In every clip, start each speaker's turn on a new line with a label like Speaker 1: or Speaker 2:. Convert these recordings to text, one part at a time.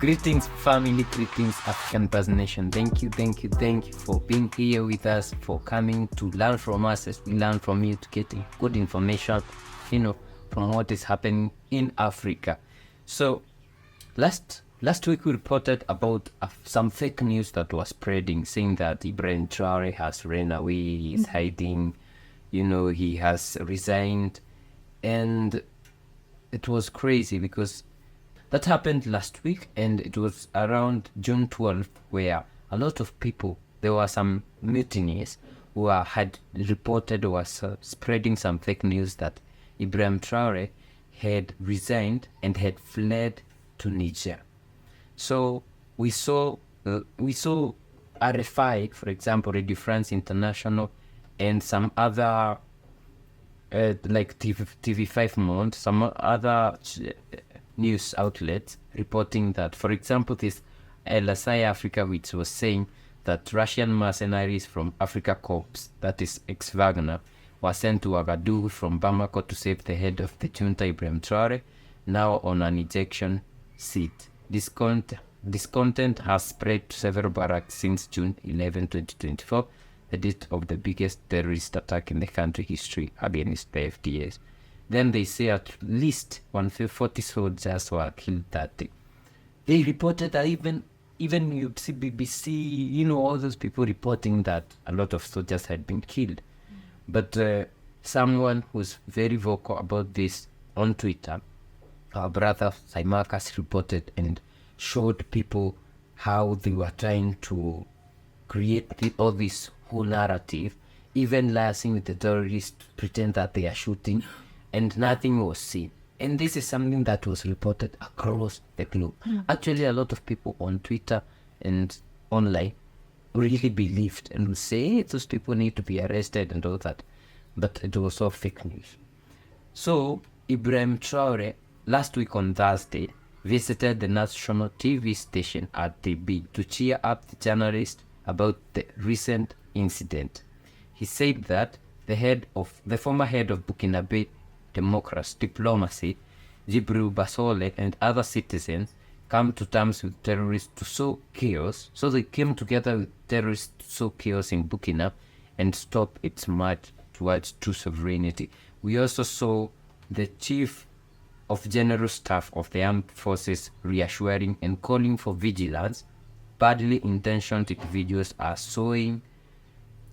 Speaker 1: Greetings, family, greetings, African Buzz Nation. Thank you for being here with us, for coming to learn from us as we learn from you, to get good information, from what is happening in Africa. So, last week we reported about some fake news that was spreading, saying that Ibrahim Traoré has ran away, he's hiding, he has resigned, and it was crazy because that happened last week, and it was around June 12th where a lot of people, there were some mutineers who had reported or was spreading some fake news that Ibrahim Traoré had resigned and had fled to Niger. So we saw RFI, for example, Radio France International, and some other like TV5 Monde, some other news outlets reporting that, for example, this LSI Africa, which was saying that Russian mercenaries from Africa Corps, that is ex-Wagner, were sent to Ouagadougou from Bamako to save the head of the junta Ibrahim Traoré, now on an ejection seat. This content has spread to several barracks since June 11, 2024, the date of the biggest terrorist attack in the country history against the FDS. Then they say at least 140 soldiers were killed that day. They reported that even you see BBC, all those people reporting that a lot of soldiers had been killed. But someone who's very vocal about this on Twitter, our brother Saimakas, reported and showed people how they were trying to create all this whole narrative, even liaising with the terrorists, pretend that they are shooting, and nothing was seen. And this is something that was reported across the globe. Actually, a lot of people on Twitter and online really believed and would say, hey, those people need to be arrested and all that. But it was all fake news. So, Ibrahim Traoré, last week on Thursday, visited the national TV station RTB to cheer up the journalists about the recent incident. He said that the former head of Burkinabe diplomacy, Ibrahim Traoré, and other citizens come to terms with terrorists to sow chaos. So they came together with terrorists to sow chaos in Burkina and stop its march towards true sovereignty. We also saw the chief of general staff of the armed forces reassuring and calling for vigilance. Badly intentioned individuals are sowing.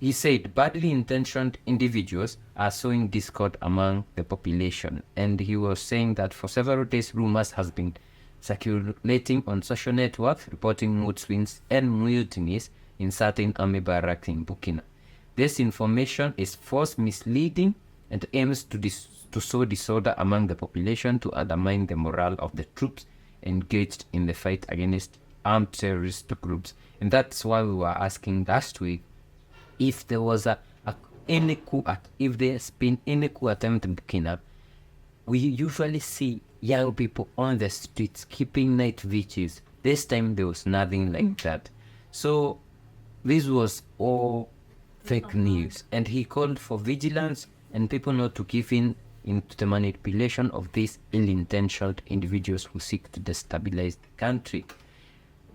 Speaker 1: He said badly intentioned individuals are sowing discord among the population, and he was saying that for several days rumors has been circulating on social networks reporting mood swings and mutinies in certain army barracks in Burkina. This information is false, misleading, and aims to sow disorder among the population to undermine the morale of the troops engaged in the fight against armed terrorist groups. And that's why we were asking last week if there was if there's been any coup attempt in Burkina. We usually see young people on the streets keeping night vigils. This time there was nothing like that. So this was all fake news, and he called for vigilance and people not to give in into the manipulation of these ill-intentioned individuals who seek to destabilize the country.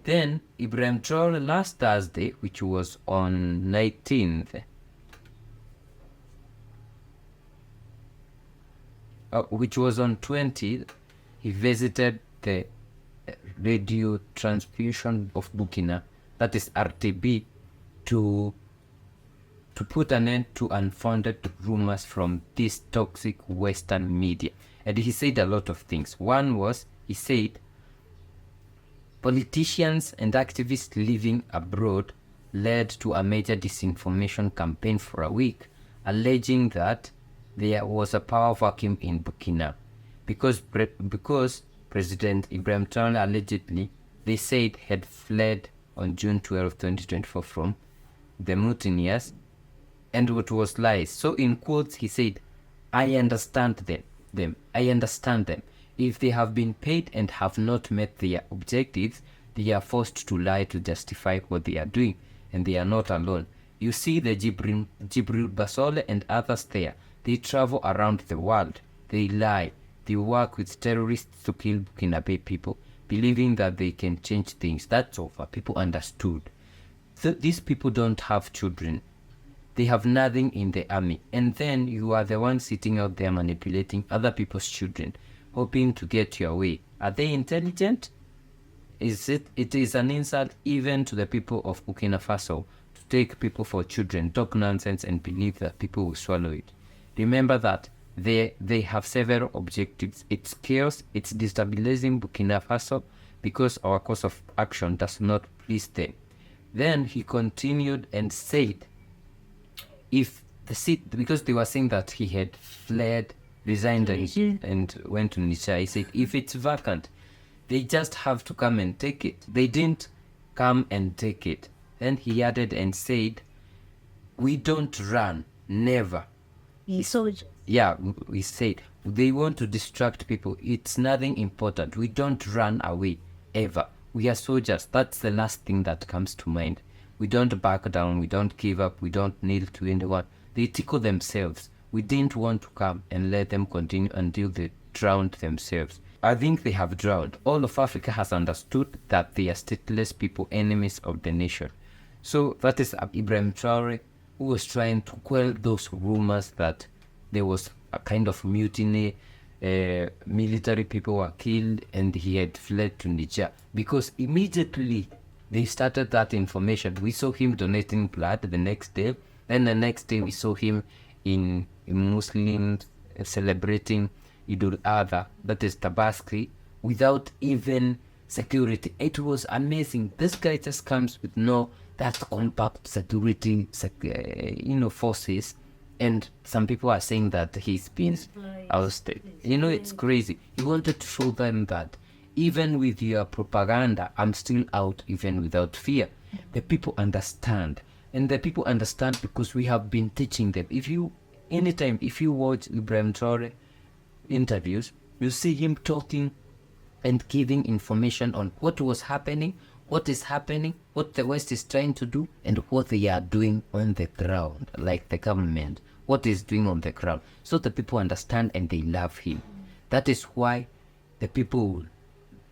Speaker 1: Then Ibrahim Traoré last Thursday, which was on 19th, which was on 20th, he visited the radio transmission of Burkina, that is RTB, to put an end to unfounded rumors from this toxic Western media. And he said a lot of things. One was, he said, politicians and activists living abroad led to a major disinformation campaign for a week, alleging that there was a power vacuum in Burkina because President Ibrahim Traoré allegedly, they said, had fled on June 12, 2024 from the mutineers, and what was lies. So in quotes, he said, I understand them. I understand them. If they have been paid and have not met their objectives, they are forced to lie to justify what they are doing, and they are not alone. You see the Ibrahim Traoré and others there. They travel around the world. They lie. They work with terrorists to kill Burkinabe people believing that they can change things. That's over. People understood. These people don't have children. They have nothing in the army. And then you are the one sitting out there manipulating other people's children, hoping to get your way. Are they intelligent? It is an insult even to the people of Burkina Faso to take people for children, talk nonsense, and believe that people will swallow it. Remember that they have several objectives. It's chaos, it's destabilizing Burkina Faso because our course of action does not please them. Then he continued and said, if the seat, because they were saying that he had fled, resigned and went to Niger, he said, if it's vacant, they just have to come and take it. They didn't come and take it. Then he added and said, we don't run, never. Yeah, we said, they want to distract people. It's nothing important. We don't run away, ever. We are soldiers. That's the last thing that comes to mind. We don't back down. We don't give up. We don't kneel to anyone. They tickle themselves. We didn't want to come and let them continue until they drowned themselves. I think they have drowned. All of Africa has understood that they are stateless people, enemies of the nation. So that is Ibrahim Traoré, who was trying to quell those rumors that there was a kind of mutiny, military people were killed, and he had fled to Niger. Because immediately they started that information, we saw him donating blood the next day. Then the next day we saw him in Muslims celebrating Eid al-Adha, that is Tabaski, without even security. It was amazing. This guy just comes with that compact security, forces, and some people are saying that he's been ousted. It's crazy. He wanted to show them that even with your propaganda, I'm still out, even without fear. The people understand, and the people understand because we have been teaching them. If you watch Ibrahim Traoré interviews, you see him talking and giving information on what was happening, what is happening, what the West is trying to do, and what they are doing on the ground, like the government, what is doing on the ground. So the people understand and they love him. That is why the people will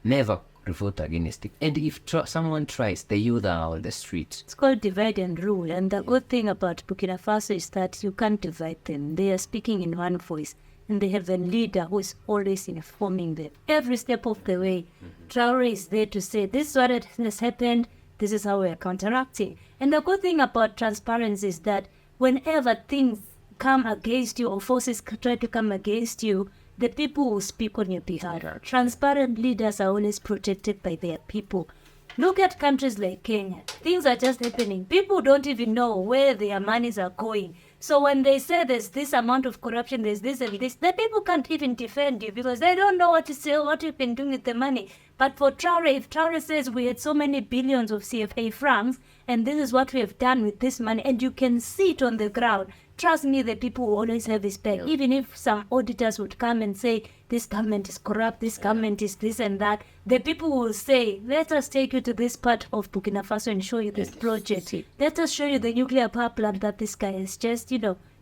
Speaker 1: never revolt against it. And if someone tries, the youth are on the streets.
Speaker 2: It's called divide and rule. And the good thing about Burkina Faso is that you can't divide them. They are speaking in one voice. And they have a leader who is always informing them every step of the way. Traore is there to say, this is what has happened, this is how we are counteracting. And the good thing about transparency is that whenever things come against you or forces try to come against you, the people will speak on your behalf. Transparent leaders are always protected by their people. Look at countries like Kenya. Things are just happening. People don't even know where their monies are going. So when they say there's this amount of corruption, there's this and this, the people can't even defend you because they don't know what to say, what you've been doing with the money. But for Traore, if Traore says we had so many billions of CFA francs and this is what we have done with this money, and you can see it on the ground, trust me, the people will always have his back. Even if some auditors would come and say, this government is corrupt, this government is this and that, the people will say, let us take you to this part of Burkina Faso and show you this project. Let us show you the nuclear power plant that this guy has just,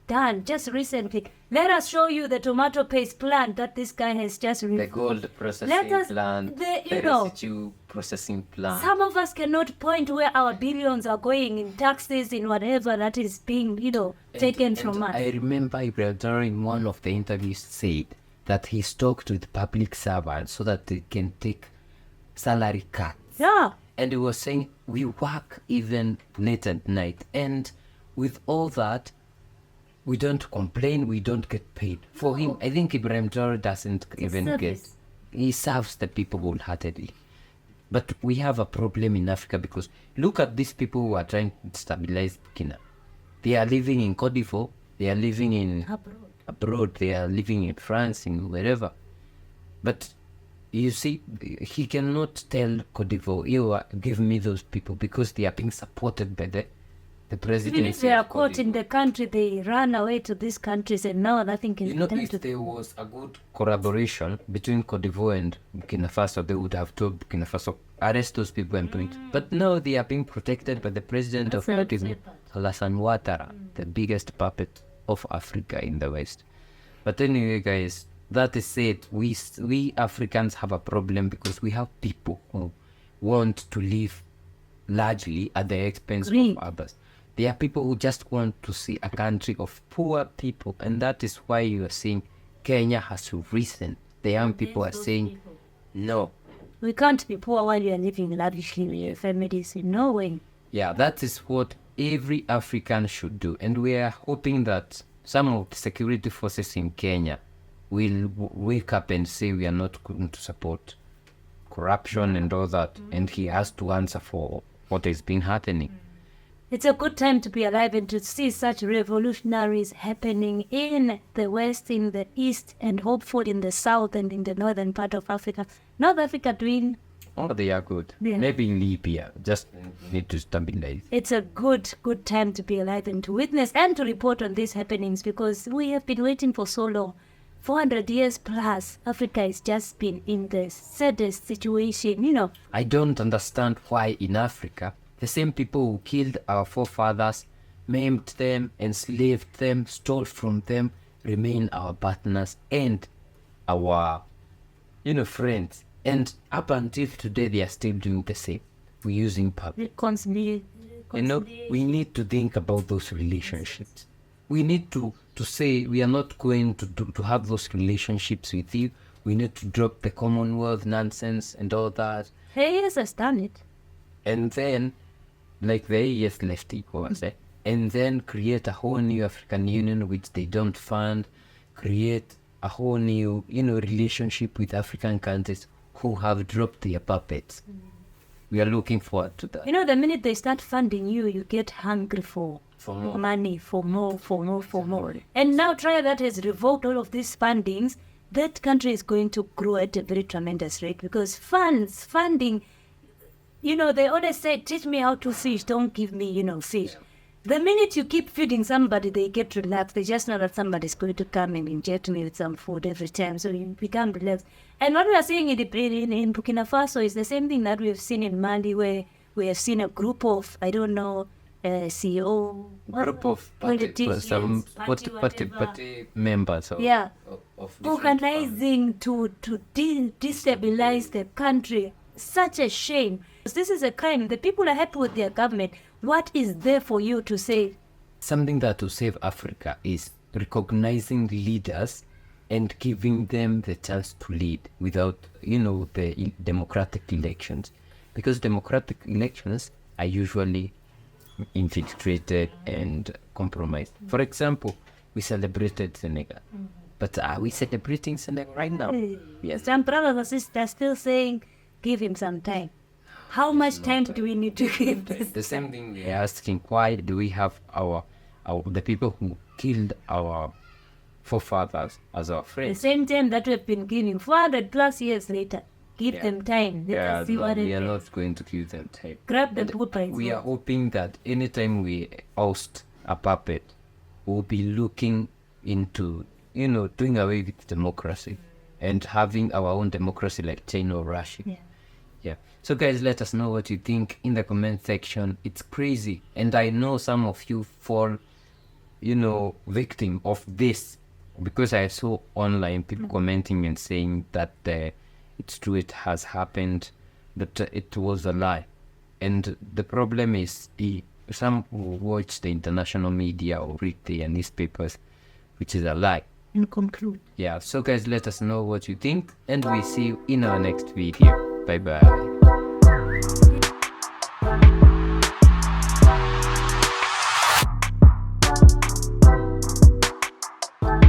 Speaker 2: done just recently. Let us show you the tomato paste plant that this guy has just
Speaker 1: the gold processing plant, the residue processing plant.
Speaker 2: Some of us cannot point where our billions are going in taxes, in whatever that is being, taken from us.
Speaker 1: I remember Ibrahim Traoré in one of the interviews said that he's talked with public servants so that they can take salary cuts.
Speaker 2: Yeah.
Speaker 1: And he was saying, we work even late at night. And with all that, we don't complain, we don't get paid. For him, I think Ibrahim Traoré doesn't even get. He serves the people wholeheartedly. But we have a problem in Africa because look at these people who are trying to stabilize Burkina. They are living in Côte d'Ivoire, they are living in abroad, they are living in France, in wherever. But you see, he cannot tell Côte d'Ivoire, give me those people because they are being supported by the president.
Speaker 2: Even if they are caught in the country, they run away to these countries and now nothing can be done
Speaker 1: if there was a good collaboration between Côte d'Ivoire and Burkina Faso, they would have told Burkina Faso, arrest those people and bring it. But now they are being protected by the president of Côte d'Ivoire, Alassane Ouattara, the biggest puppet of Africa in the West. But anyway, guys, that is it. We Africans have a problem because we have people who want to live largely at the expense
Speaker 2: Agree.
Speaker 1: of others. There are people who just want to see a country of poor people, and that is why you are seeing Kenya has risen. The young people are saying, no.
Speaker 2: We can't be poor while you are living lavishly with your families. In no way.
Speaker 1: Yeah, that is what every African should do. And we are hoping that some of the security forces in Kenya will wake up and say we are not going to support corruption and all that. And he has to answer for what has been happening.
Speaker 2: It's a good time to be alive and to see such revolutionaries happening in the West, in the East, and hopefully in the South and in the northern part of Africa. North Africa doing...
Speaker 1: Oh, they are good.
Speaker 2: Yeah.
Speaker 1: Maybe in Libya, just need to stabilize.
Speaker 2: It's a good time to be alive and to witness and to report on these happenings, because we have been waiting for so long. 400 years plus, Africa has just been in the saddest situation, you know.
Speaker 1: I don't understand why in Africa, the same people who killed our forefathers, maimed them, enslaved them, stole from them, remain our partners and our, friends. And up until today, they are still doing the same. We're using public. We need to think about those relationships. We need to say we are not going to have those relationships with you. We need to drop the Commonwealth nonsense and all that.
Speaker 2: Hey, yes, has done it.
Speaker 1: And then, like the AES left equals, and then create a whole new African Union which they don't fund, create a whole new, relationship with African countries who have dropped their puppets. We are looking forward to that.
Speaker 2: The minute they start funding you, you get hungry for
Speaker 1: more
Speaker 2: money, for more. And now try that has revoked all of these fundings. That country is going to grow at a very tremendous rate, because funding, they always say, teach me how to fish, don't give me, fish. Yeah. The minute you keep feeding somebody, they get relaxed. They just know that somebody's going to come and inject me with some food every time, so you become relaxed. And what we are seeing in Burkina Faso is the same thing that we have seen in Mali, where we have seen a group of, CEO,
Speaker 1: group of
Speaker 2: politicians,
Speaker 1: some party members of
Speaker 2: organizing to destabilize the country. Such a shame. This is a crime. The people are happy with their government. What is there for you to say?
Speaker 1: Something that will save Africa is recognizing leaders and giving them the chance to lead without, the democratic elections. Because democratic elections are usually infiltrated and compromised. For example, we celebrated Senegal. But are we celebrating Senegal right now?
Speaker 2: Yes. Some brothers and sisters still saying, give him some time. How much time do we need to give this?
Speaker 1: The same thing we are asking, why do we have the people who killed our forefathers as our friends?
Speaker 2: The same time that we've been giving 400 plus years later. Give them time.
Speaker 1: We are not going to give them time.
Speaker 2: Grab the food.
Speaker 1: We are hoping that anytime we oust a puppet, we'll be looking into, doing away with democracy and having our own democracy like China or Russia. Yeah. So guys, let us know what you think in the comment section. It's crazy. And I know some of you fall, victim of this, because I saw online people commenting and saying that it's true, it has happened, but it was a lie. And the problem is some who watch the international media or read the newspapers, which is a lie.
Speaker 2: And conclude.
Speaker 1: Yeah, so guys, let us know what you think, and we see you in our next video. Bye bye.